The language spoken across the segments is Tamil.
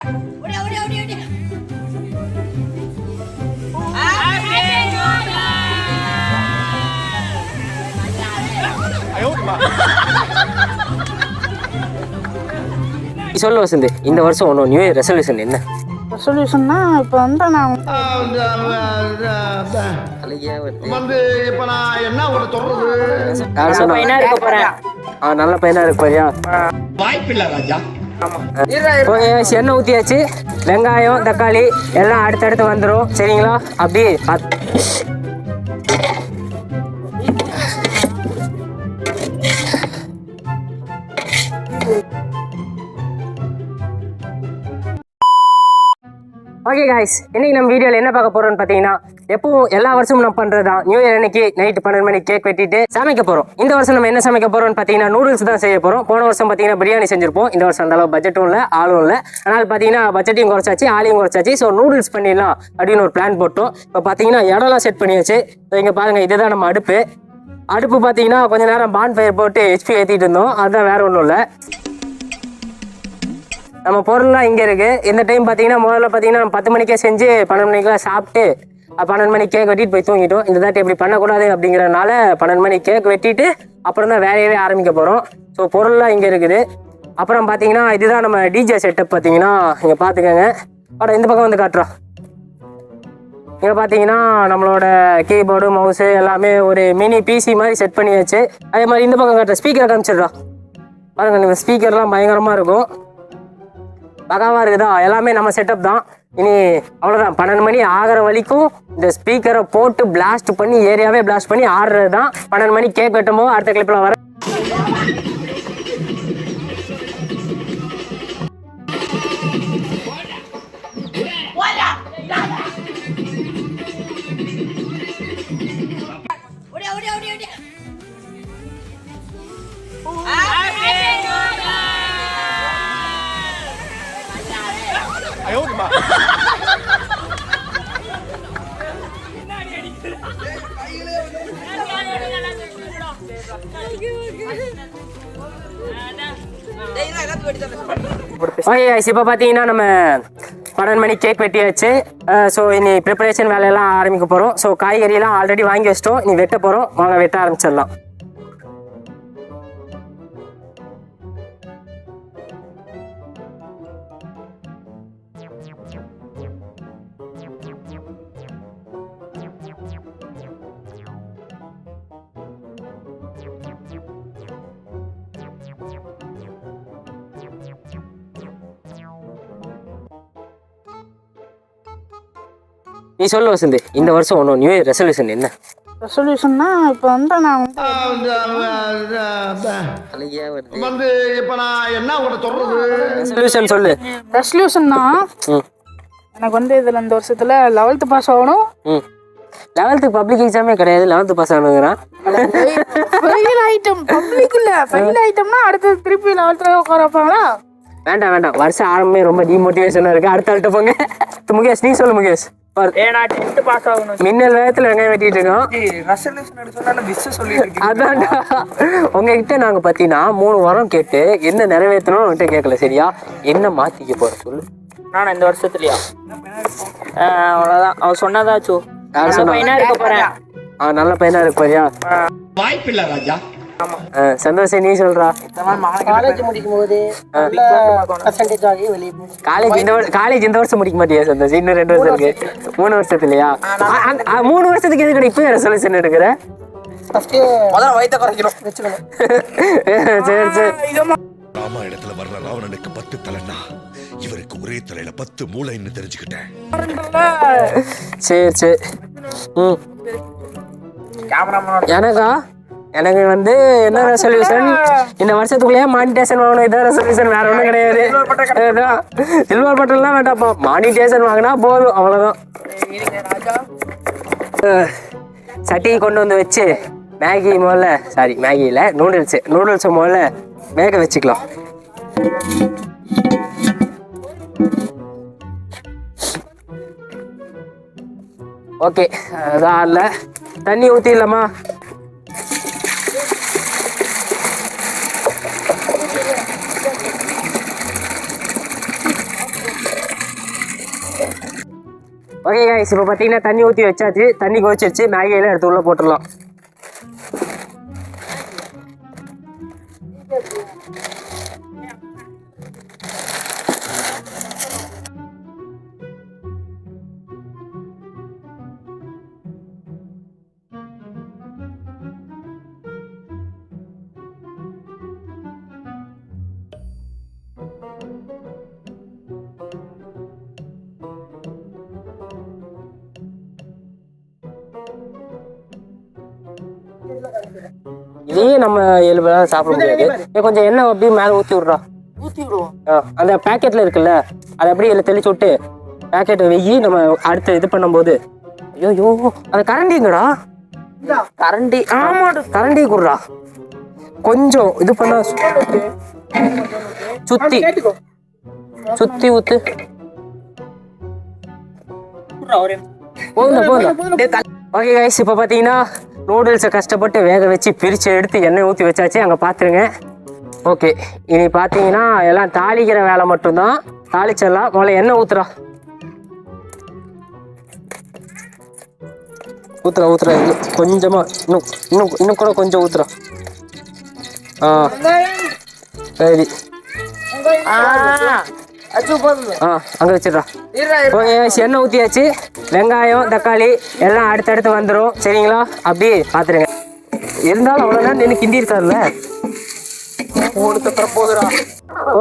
சொல்லு வசந்த், இந்த வருஷம் ஒன்று நியூ இயர் ரெசல்யூஷன் என்ன? ரெசல்யூஷன்னா இப்போ வந்து நான் இப்போ நான் என்ன ஒரு சொல்றது, பையனா இருக்க போறேன். நல்ல பையனா இருக்க போறியா? வாய்ப்பில்லை ராஜா. எண்ணெய் ஊற்றியாச்சு, வெங்காயம் தக்காளி எல்லாம் அடுத்தடுத்து வந்துடும். சரிங்களா? அப்படி ஓகே காய்ஸ், இன்னைக்கு நம்ம வீடியோவில் என்ன பார்க்க போறோம்னு பார்த்தீங்கன்னா, எப்பவும் எல்லா வருஷமும் நம்ம பண்ணுறது தான். நியூ இயர் அன்னைக்கு நைட்டு 12 மணிக்கு கேக் வெட்டிட்டு சமைக்க போகிறோம். இந்த வருஷம் நம்ம என்ன சமைக்க போகிறோம்னு பார்த்தீங்கன்னா, நூடுல்ஸ் தான் செய்ய போகிறோம். போன வருஷம் பார்த்தீங்கன்னா பிரியாணி செஞ்சிருப்போம். இந்த வருஷம் அந்த அளவு பட்ஜெட்டும் இல்லை, ஆளும் இல்லை. அதனால் பார்த்தீங்கன்னா பட்ஜெட்டையும் குறைச்சாச்சு, ஆளையும் குறைச்சாச்சு. ஸோ நூடுல்ஸ் பண்ணிடலாம் அப்படின்னு ஒரு பிளான் போட்டோம். இப்போ பார்த்தீங்கன்னா இடம்லாம் செட் பண்ணியாச்சு. இங்கே பாருங்கள், இதுதான் நம்ம அடுப்பு. பார்த்தீங்கன்னா கொஞ்ச நேரம் பான் ஃபயர் போட்டு HP ஏற்றிட்டு இருந்தோம். அதுதான் வேற ஒன்றும் இல்லை. நம்ம பொருள்லாம் இங்கே இருக்குது. இந்த டைம் பார்த்தீங்கன்னா முதல்ல பார்த்தீங்கன்னா 10 மணிக்கே செஞ்சு 12 மணிக்கெலாம் சாப்பிட்டு 12 மணிக்கு கேக் வெட்டிட்டு போய் தூங்கிட்டோம். இந்த தாட்டி இப்படி பண்ணக்கூடாது அப்படிங்கிறனால 12 மணிக்கு கேக் வெட்டிட்டு அப்புறம் தான் வேலையவே ஆரம்பிக்க போகிறோம். ஸோ பொருள்லாம் இங்கே இருக்குது. அப்புறம் பார்த்தீங்கன்னா இதுதான் நம்ம DJ செட்டப். பார்த்தீங்கன்னா இங்கே பார்த்துக்கோங்க. இந்த பக்கம் வந்து காட்டுறோம். இங்கே பார்த்தீங்கன்னா நம்மளோட கீபோர்டு மவுஸு எல்லாமே ஒரு மினி PC மாதிரி செட் பண்ணியாச்சு. அதே மாதிரி இந்த பக்கம் காட்டுற ஸ்பீக்கரை காமிச்சிடுறோம். பாருங்கள், நம்ம ஸ்பீக்கர்லாம் பயங்கரமாக இருக்கும், பக்காவாக இருக்குதா? எல்லாமே நம்ம செட்டப் தான். இனி அவ்வளோதான், 12 மணி ஆகிற வரைக்கும் இந்த ஸ்பீக்கரை போட்டு பிளாஸ்ட் பண்ணி ஏரியாவே பிளாஸ்ட் பண்ணி ஆடுறது தான். 12 மணி கேக் வெட்டும்போது அடுத்த கிளிப்பில் வர இப்போ பார்த்தீங்கன்னா நம்ம 12 மணி கேக் வெட்டியாச்சு. ஸோ இனி ப்ரிப்பரேஷன் வேலையெல்லாம் ஆரம்பிக்க போகிறோம். ஸோ காய்கறியெல்லாம் ஆல்ரெடி வாங்கி வச்சிட்டோம், இனி வெட்ட போகிறோம். வாங்க வெட்ட ஆரம்பிச்சிடலாம். நீ சொல்லு வசந்த், இந்த வருஷம் ஒன்று நியூ இயர் ரெசல்யூஷன் என்ன? ரெசல்யூஷன்னா இப்போ வந்து நான் இப்போ நான் என்ன ஒரு சொல்றது, ரெசல்யூஷன் சொல்லு. ரெசல்யூஷன்னா எனக்கு வந்து இதில் இந்த வருஷத்தில் 11th பாஸ் ஆகணும். 11th பப்ளிக் எக்ஸாமே கிடையாது, 11th பாஸ் ஆகணுங்கிறான். ஃபெயில் ஐட்டம் பப்ளிக் இல்லை, ஃபெயில் ஐட்டம்னா அடுத்து திருப்பி 11th உட்கார வைப்பாங்களா? வேண்டாம், வருஷம் ஆரம்பமே ரொம்ப டிமோட்டிவேஷனாக இருக்குது. அடுத்த ஆள்கிட்ட போங்க. முகேஷ் நீ சொல்லு. முகேஷ், மின்னல் வேகத்துல வெங்காயம் வெட்டிட்டு இருக்கோம். அதான் உங்ககிட்ட நாங்க பாத்தீங்கன்னா 3 வாரம் கேட்டு என்ன நிறைவேற்றணும் உங்ககிட்ட கேட்கல. சரியா? என்ன மாத்திக்க போற சொல்லு. நானும் இந்த வருஷத்துலயா அவ்வளவுதான். அவன் சொன்னதாச்சு, பையனா இருக்க போறேன். நல்ல பையனா இருக்க போறியா? வாய்ப்பில்லை ராஜா. சந்தோஷம், நீ சொல்றா. காலேஜ் முடிக்கும் போது காலேஜ் இந்த வருஷம் முடிக்க மாட்டியா சந்தோஷம்? இன்னும் 2 வருஷம் இருக்கு. 3 வருஷத்துலயா? 3 வருஷத்துக்கு எதுக்கு இப்ப ரெசல்யூஷன் எடுக்கிற? ராமாயணத்துல வர்ற ராவணனுக்கு 10 தலைன்னா இவருக்கு ஒரே தலையில 10 மூளைன்னு தெரிஞ்சுக்கிட்டேன். சரி. எனக்கு வந்து என்ன ரெசல்யூஷன், இந்த வருஷத்துக்குள்ளேயே மானிட்டேஷன் வாங்கணும். இதான் ரெசல்யூஷன், வேற ஒன்றும் கிடையாது. சில்வர் பட்டன்லாம் வேண்டாப்பா, மானிட்டேஷன் வாங்கினா போதும், அவ்வளோதான். சட்டி கொண்டு வந்து வச்சு மேகி இல்லை நூடுல்ஸை முதல்ல வேக வச்சுக்கலாம். ஓகே, அதான் இல்லை, தண்ணி ஊற்றிடலாமா? ஓகே கைஸ், இப்போ பார்த்தீங்கன்னா தண்ணி ஊற்றி வச்சாச்சு. தண்ணி கொதிச்சிருச்சு. மேகியெல்லாம் எடுத்து உள்ளே போட்டுடலாம். இதையே நம்ம 7 பேர் சாப்பிட முடியாது. கொஞ்சம் எண்ணெய் அப்படியே மேலே ஊற்றி விட்றா. ஊத்தி விடுவோம். அந்த பேக்கெட்ல இருக்குல்ல, அதை அப்படியே இதில் தெளிச்சு விட்டு பேக்கெட்டை வெயி நம்ம அடுத்து இது பண்ணும்போது. ஐயோ அந்த கரண்டிங்கடா, கரண்டி. ஆமாடு, கரண்டி குடுறா. கொஞ்சம் இது பண்ணா சுத்தி சுத்தி ஊத்து. ஓகே கைஸ், இப்போ பார்த்தீங்கன்னா நூடுல்ஸை கஷ்டப்பட்டு வேக வச்சு பிரித்து எடுத்து எண்ணெய் ஊற்றி வச்சாச்சு. அங்கே பார்த்துருங்க. ஓகே, இனி பார்த்தீங்கன்னா எல்லாம் தாளிக்கிற வேலை மட்டும்தான். தாளிச்சிடலாம். முதல்ல எண்ணெய் ஊற்றுறா. ஊற்றுறா இது கொஞ்சமாக, இன்னும் இன்னும் இன்னும் கூட கொஞ்சம் ஊற்றுறா. சரி, அங்கே வச்சிடுறா. ஓகே, எண்ணெய் ஊற்றியாச்சு. வெங்காயம் தக்காளி எல்லாம் அடுத்தடுத்து வந்துடும். சரிங்களா? அப்படியே பார்த்துருங்க. இருந்தாலும் அவ்வளோ நேரம் நின்று கிண்டி இருக்காருல்ல.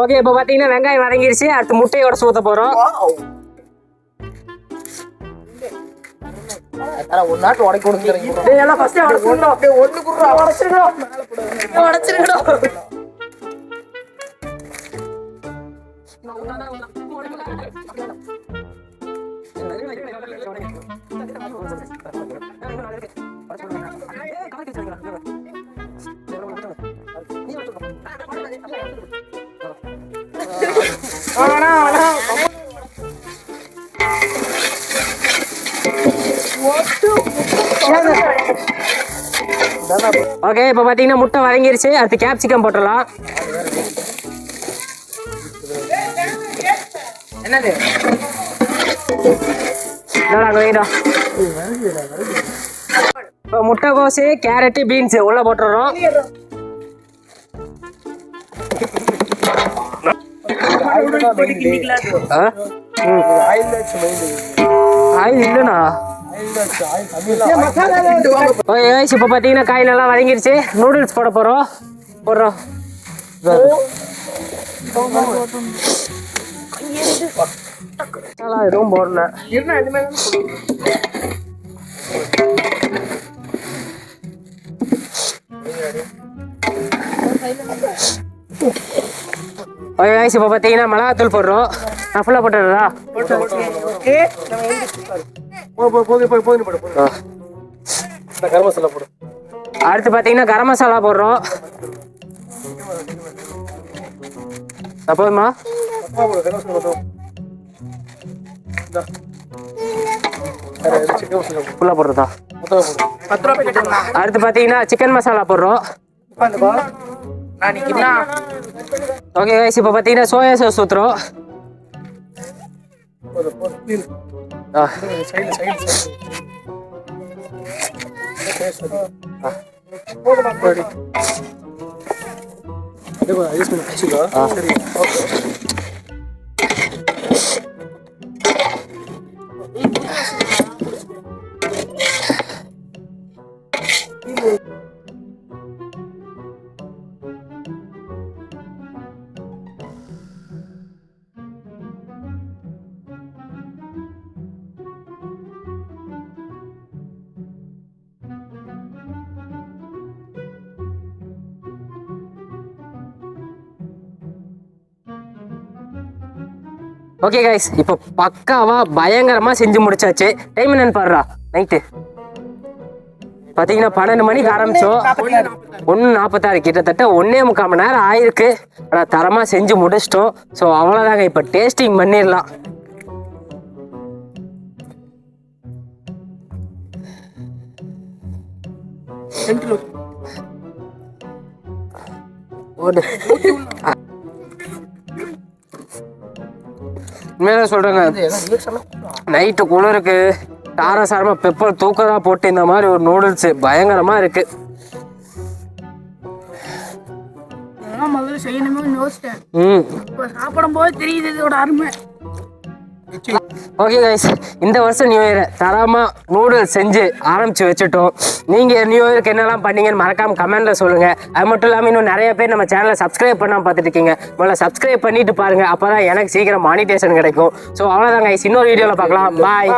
ஓகே, இப்போ பார்த்தீங்கன்னா வெங்காயம் வதங்கிருச்சு. அடுத்து முட்டையோட ஊற்ற போகிறோம். ஓகே, இப்போ பார்த்தீங்கன்னா முட்டை வதங்கிருச்சு. அடுத்து கேப்சிகம் போட்டுடலாம். என்னது இப்போ முட்டைகோசு கேரட்டு பீன்ஸ் உள்ள போட்டுறோம். ஆயில் இல்லைண்ணா. இப்போ பார்த்தீங்கன்னா காய் நல்லா வதங்கிருச்சு. நூடுல்ஸ் போட போகிறோம். போடுறோம். எதுவும் போடல. இப்போ பார்த்தீங்கன்னா மிளகாத்தூள் போடுறோம். நான் ஃபுல்லாக போட்டுறதா? அடுத்து பார்த்தீங்கன்னா கரம் மசாலா போடுறோம். போதுமா? ஃபுல்லாக போடுறதா? அடுத்து பார்த்தீங்கன்னா சிக்கன் மசாலா போடுறோம். ஓகே கைஸ், இப்போ பார்த்தீங்கன்னா சோயா சாஸ் ஊற்றுறோம். ஓகே கைஸ், இப்போ பக்காவா பயங்கரமா செஞ்சு முடிச்சாச்சு. டைம் என்னன்னு பாருடா. நைட்டு பார்த்தீங்கன்னா 12 மணிக்கு ஆரம்பிச்சோம். 1:46 கிட்டத்தட்ட 1.25 மணி நேரம் ஆயிருக்கு. ஆனால் தரமாக செஞ்சு முடிச்சிட்டோம். ஸோ அவ்வளோதாங்க. இப்போ டேஸ்டிங் பண்ணிடலாம். ஓடு உண்மையிலே சொல்றேங்க நைட்டு குளிருக்கு சாரமா பெப்பர் தூக்கதா போட்டு இந்த மாதிரி ஒரு நூடுல்ஸ் பயங்கரமா இருக்கு. இதெல்லாம் முதல்ல செய்யணுமே யோசிச்சேன். இப்போ சாப்பிடும் போது தெரியுது இதோட அருமை. ஓகே கைஸ், இந்த வருஷம் நியூ இயர் தரமா நூடுல்ஸ் செஞ்சு ஆரம்பிச்சு வச்சுட்டோம். நீங்க நியூ இயருக்கு என்னெல்லாம் பண்ணீங்கன்னு மறக்காம கமெண்ட்ல சொல்லுங்க. அது மட்டும் இல்லாமல் இன்னும் நிறைய பேர் நம்ம சேனலை சப்ஸ்கிரைப் பண்ணாம பார்த்துட்டு இருக்கீங்க. முதல்ல சப்ஸ்கிரைப் பண்ணிட்டு பாருங்க, அப்பதான் எனக்கு சீக்கிரம் மானிட்டேஷன் கிடைக்கும். ஸோ அவ்வளோதான் கைஸ், இன்னொரு வீடியோவில் பார்க்கலாம். பாய்.